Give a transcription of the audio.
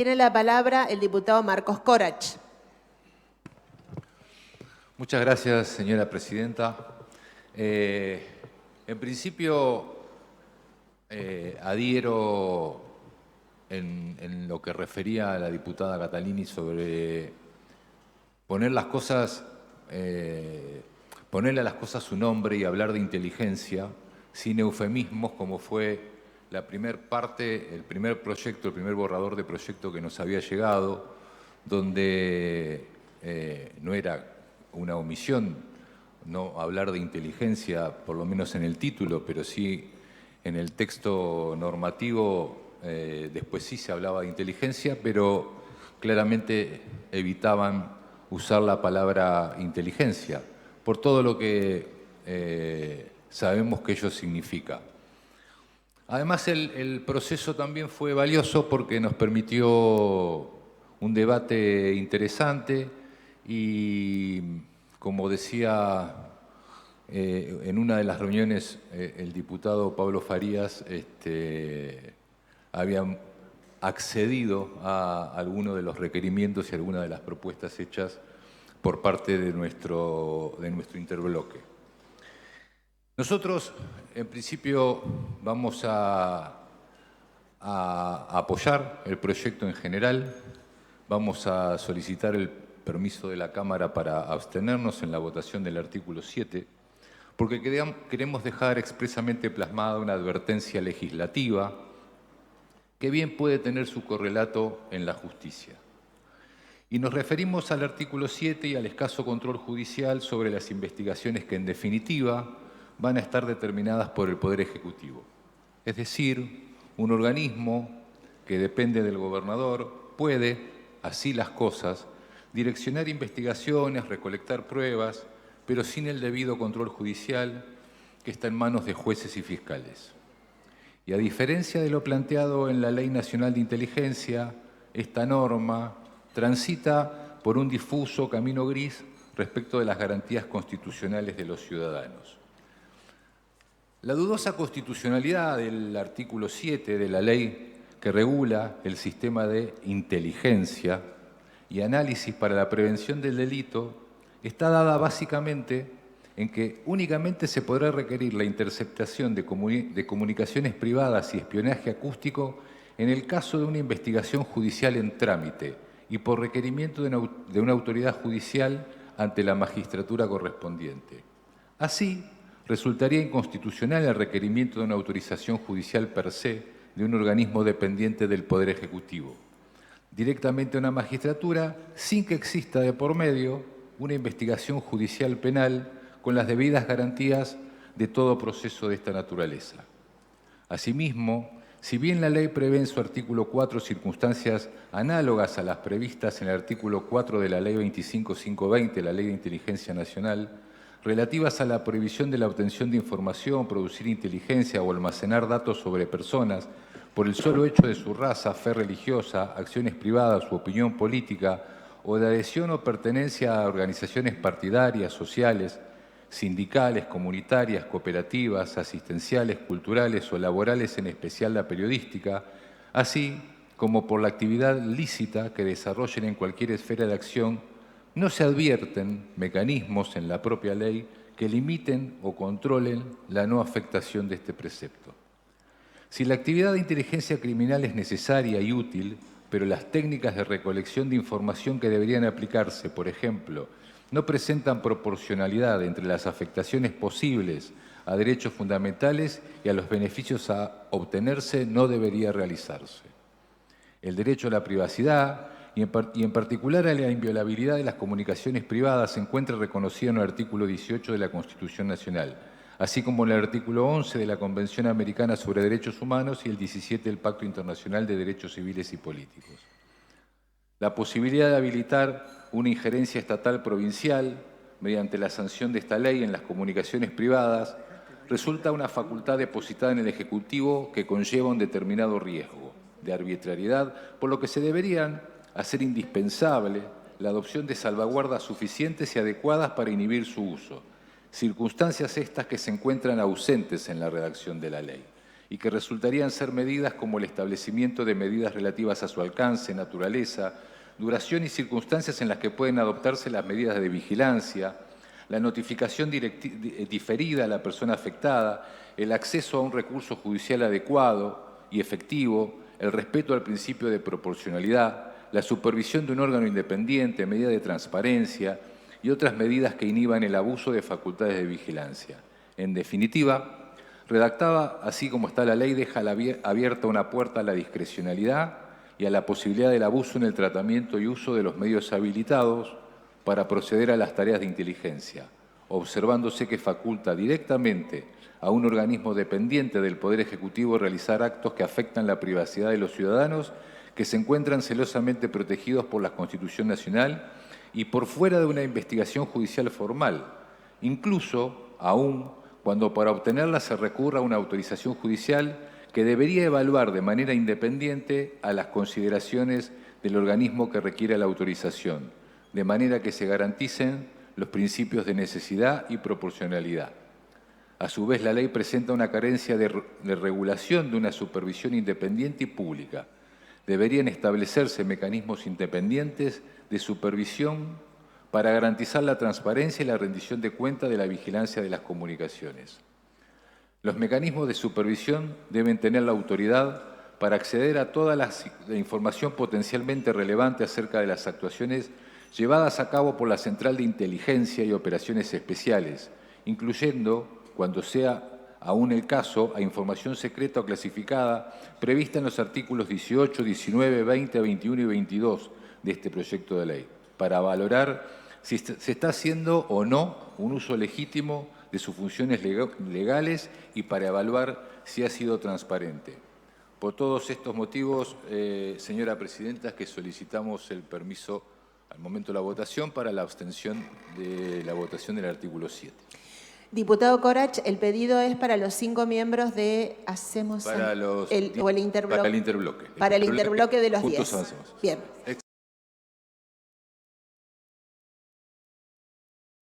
Tiene la palabra el diputado Marcos Corach. Muchas gracias, señora presidenta. En principio, adhiero en lo que refería a la diputada Catalini sobre ponerle a las cosas su nombre y hablar de inteligencia sin eufemismos, como fue la primera parte, el primer proyecto, el primer borrador de proyecto que nos había llegado, donde no era una omisión no hablar de inteligencia, por lo menos en el título, pero sí en el texto normativo, después sí se hablaba de inteligencia, pero claramente evitaban usar la palabra inteligencia, por todo lo que sabemos que ello significa. Además, el proceso también fue valioso porque nos permitió un debate interesante y, como decía en una de las reuniones el diputado Pablo Farías, había accedido a algunos de los requerimientos y algunas de las propuestas hechas por parte de nuestro interbloque. Nosotros, en principio, vamos a apoyar el proyecto en general, vamos a solicitar el permiso de la Cámara para abstenernos en la votación del artículo 7, porque queremos dejar expresamente plasmada una advertencia legislativa que bien puede tener su correlato en la justicia. Y nos referimos al artículo 7 y al escaso control judicial sobre las investigaciones que, en definitiva, van a estar determinadas por el Poder Ejecutivo. Es decir, un organismo que depende del gobernador puede, así las cosas, direccionar investigaciones, recolectar pruebas, pero sin el debido control judicial que está en manos de jueces y fiscales. Y a diferencia de lo planteado en la Ley Nacional de Inteligencia, esta norma transita por un difuso camino gris respecto de las garantías constitucionales de los ciudadanos. La dudosa constitucionalidad del artículo 7 de la ley que regula el sistema de inteligencia y análisis para la prevención del delito está dada básicamente en que únicamente se podrá requerir la interceptación de comunicaciones privadas y espionaje acústico en el caso de una investigación judicial en trámite y por requerimiento de una autoridad judicial ante la magistratura correspondiente. Así, resultaría inconstitucional el requerimiento de una autorización judicial per se de un organismo dependiente del Poder Ejecutivo, directamente a una magistratura sin que exista de por medio una investigación judicial penal con las debidas garantías de todo proceso de esta naturaleza. Asimismo, si bien la ley prevé en su artículo 4 circunstancias análogas a las previstas en el artículo 4 de la Ley 25520, la Ley de Inteligencia Nacional, relativas a la prohibición de la obtención de información, producir inteligencia o almacenar datos sobre personas por el solo hecho de su raza, fe religiosa, acciones privadas u opinión política, o de adhesión o pertenencia a organizaciones partidarias, sociales, sindicales, comunitarias, cooperativas, asistenciales, culturales o laborales, en especial la periodística, así como por la actividad lícita que desarrollen en cualquier esfera de acción, no se advierten mecanismos en la propia ley que limiten o controlen la no afectación de este precepto. Si la actividad de inteligencia criminal es necesaria y útil, pero las técnicas de recolección de información que deberían aplicarse, por ejemplo, no presentan proporcionalidad entre las afectaciones posibles a derechos fundamentales y a los beneficios a obtenerse, no debería realizarse. El derecho a la privacidad y en particular a la inviolabilidad de las comunicaciones privadas se encuentra reconocido en el artículo 18 de la Constitución Nacional, así como en el artículo 11 de la Convención Americana sobre Derechos Humanos y el 17 del Pacto Internacional de Derechos Civiles y Políticos. La posibilidad de habilitar una injerencia estatal provincial mediante la sanción de esta ley en las comunicaciones privadas resulta una facultad depositada en el Ejecutivo que conlleva un determinado riesgo de arbitrariedad, por lo que se deberían hacer indispensable la adopción de salvaguardas suficientes y adecuadas para inhibir su uso, circunstancias estas que se encuentran ausentes en la redacción de la ley. y que resultarían ser medidas como el establecimiento de medidas relativas a su alcance, naturaleza, duración y circunstancias en las que pueden adoptarse las medidas de vigilancia, la notificación diferida a la persona afectada, el acceso a un recurso judicial adecuado y efectivo, el respeto al principio de proporcionalidad, la supervisión de un órgano independiente, medidas de transparencia y otras medidas que inhiban el abuso de facultades de vigilancia. En definitiva, redactada así como está la ley, deja abierta una puerta a la discrecionalidad y a la posibilidad del abuso en el tratamiento y uso de los medios habilitados para proceder a las tareas de inteligencia, observándose que faculta directamente a un organismo dependiente del Poder Ejecutivo realizar actos que afectan la privacidad de los ciudadanos que se encuentran celosamente protegidos por la Constitución Nacional y por fuera de una investigación judicial formal, incluso aún cuando para obtenerla se recurra a una autorización judicial que debería evaluar de manera independiente a las consideraciones del organismo que requiere la autorización, de manera que se garanticen los principios de necesidad y proporcionalidad. A su vez, la ley presenta una carencia de regulación de una supervisión independiente y pública. Deberían establecerse mecanismos independientes de supervisión para garantizar la transparencia y la rendición de cuenta de la vigilancia de las comunicaciones. Los mecanismos de supervisión deben tener la autoridad para acceder a toda la información potencialmente relevante acerca de las actuaciones llevadas a cabo por la Central de Inteligencia y Operaciones Especiales, incluyendo, cuando sea aún el caso, a información secreta o clasificada prevista en los artículos 18, 19, 20, 21 y 22 de este proyecto de ley, para valorar si se está haciendo o no un uso legítimo de sus funciones legales y para evaluar si ha sido transparente. Por todos estos motivos, señora presidenta, es que solicitamos el permiso al momento de la votación para la abstención de la votación del artículo 7. Diputado Corach, el pedido es para los 5 miembros de Hacemos Para el interbloque. Para el interbloque. Para el interbloque de los Juntos 10. Avanzamos. Bien.